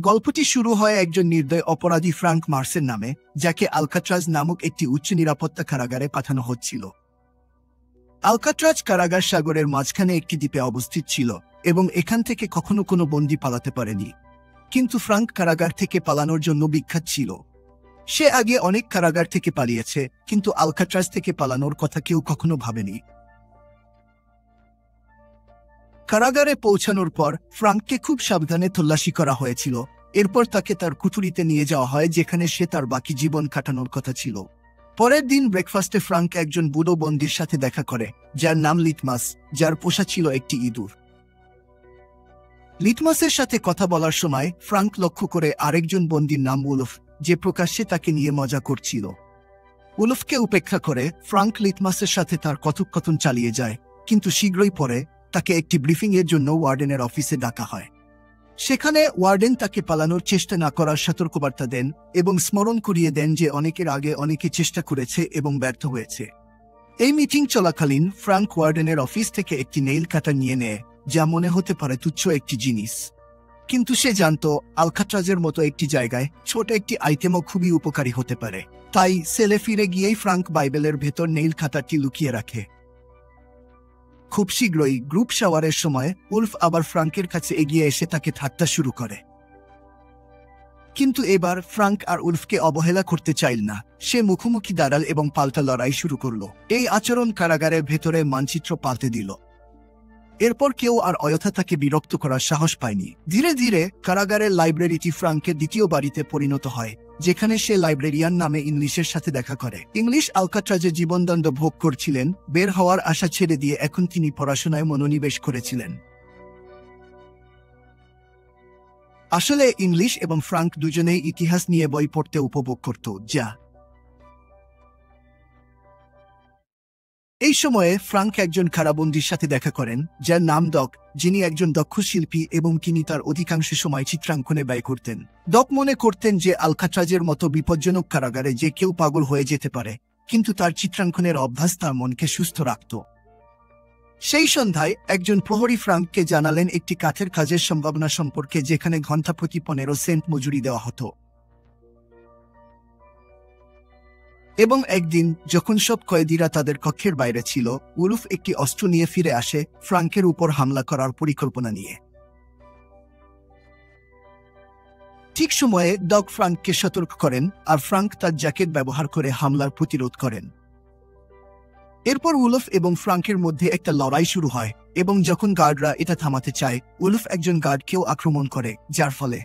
গল্পটি শুরু হয় একজন নির্দয় অপরাধী ফ্রাঙ্ক মার্সের নামে, যাকে আলকাট্রাজ নামক একটি উচ্চ নিরাপত্তা কারাগারে পাঠানো হচ্ছিল। আলকাট্রাজ কারাগার সাগরের মাঝখানে একটি দ্বীপে অবস্থিত ছিল এবং এখান থেকে কখনো কোনো বন্দী পালাতে পারেনি। কিন্তু ফ্রাঙ্ক কারাগার থেকে পালানোর জন্য বিখ্যাত ছিল। সে আগে অনেক কারাগার থেকে পালিয়েছে, কিন্তু আলকাট্রাজ থেকে পালানোর কথা কেউ কখনো ভাবেনি। কারাগারে পৌঁছানোর পর ফ্রাঙ্ককে খুব সাবধানে তল্লাশি করা হয়েছিল। এরপর তাকে তার কুঠুরিতে নিয়ে যাওয়া হয়, যেখানে সে তার বাকি জীবন কাটানোর কথা ছিল। পরের দিন ব্রেকফাস্টে ফ্রাঙ্ক একজন বুড়ো বন্দীর সাথে দেখা করে, যার নাম লিটমাস, যার পোষা ছিল একটি ইঁদুর। লিটমাসের সাথে কথা বলার সময় ফ্রাঙ্ক লক্ষ্য করে আরেকজন বন্দীর নাম উলফ, যে প্রকাশ্যে তাকে নিয়ে মজা করছিল। উলফকে উপেক্ষা করে ফ্রাঙ্ক লিটমাসের সাথে তার কথোপকথন চালিয়ে যায়, কিন্তু শীঘ্রই পরে তাকে একটি ব্রিফিংয়ের জন্য ওয়ার্ডেনের অফিসে ডাকা হয়। সেখানে ওয়ার্ডেন তাকে পালানোর চেষ্টা না করার সতর্কবার্তা দেন এবং স্মরণ করিয়ে দেন যে অনেকের আগে অনেকে চেষ্টা করেছে এবং ব্যর্থ হয়েছে। এই মিটিং চলাকালীন ফ্রাঙ্ক ওয়ার্ডেনের অফিস থেকে একটি নেইল কাটার নিয়ে নেয়, যা মনে হতে পারে তুচ্ছ একটি জিনিস, কিন্তু সে জানত আলকাট্রাজের মতো একটি জায়গায় ছোট একটি আইটেমও খুবই উপকারী হতে পারে। তাই সেলে ফিরে গিয়েই ফ্রাঙ্ক বাইবেলের ভেতর নেইল কাটারটি লুকিয়ে রাখে। খুব শীঘ্রই গ্রুপ শাওয়ারের সময় উলফ আবার ফ্রাঙ্কের কাছে এগিয়ে এসে তাকে ঠাট্টা শুরু করে। কিন্তু এবার ফ্রাঙ্ক আর উলফকে অবহেলা করতে চাইল না। সে মুখোমুখি দাঁড়াল এবং পাল্টা লড়াই শুরু করল। এই আচরণ কারাগারের ভেতরে মানচিত্র পাল্টে দিল। এরপর কেউ আর অযথা তাকে বিরক্ত করার সাহস পায়নি। ধীরে ধীরে কারাগারের লাইব্রেরিটি ফ্রাঙ্কের দ্বিতীয় বাড়িতে পরিণত হয়, যেখানে সে লাইব্রেরিয়ান নামে ইংলিশের সাথে দেখা করে। ইংলিশ আলকাট্রাজে জীবনদণ্ড ভোগ করছিলেন। বের হওয়ার আশা ছেড়ে দিয়ে এখন তিনি পড়াশোনায় মনোনিবেশ করেছিলেন। আসলে ইংলিশ এবং ফ্রাঙ্ক দুজনেই ইতিহাস নিয়ে বই পড়তে উপভোগ করত। এই সময়ে ফ্রাঙ্ক একজন কারাবন্দীর সাথে দেখা করেন, যার নাম ডক, যিনি একজন দক্ষ শিল্পী এবং তিনি তার অধিকাংশ সময় চিত্রাঙ্কনে ব্যয় করতেন। ডক মনে করতেন যে আলকাট্রাজের মতো বিপজ্জনক কারাগারে যে কেউ পাগল হয়ে যেতে পারে, কিন্তু তার চিত্রাঙ্কনের অভ্যাস তার মনকে সুস্থ রাখত। সেই সন্ধ্যায় একজন প্রহরী ফ্রাঙ্ককে জানালেন একটি কাঠের কাজের সম্ভাবনা সম্পর্কে, যেখানে ঘণ্টা প্রতি 15 সেন্ট মজুরি দেওয়া হতো। এবং একদিন যখন সব কয়েদিরা তাদের কক্ষের বাইরে ছিল, উলফ একটি অস্ত্র নিয়ে ফিরে আসে, ফ্রাঙ্কের উপর হামলা করার পরিকল্পনা নিয়ে। ঠিক সময়ে ডগ ফ্রাঙ্ককে সতর্ক করেন, আর ফ্রাঙ্ক তার জ্যাকেট ব্যবহার করে হামলার প্রতিরোধ করেন। এরপর উলফ এবং ফ্রাঙ্কের মধ্যে একটা লড়াই শুরু হয়, এবং যখন গার্ডরা এটা থামাতে চায়, উলফ একজন গার্ডকেও আক্রমণ করে, যার ফলে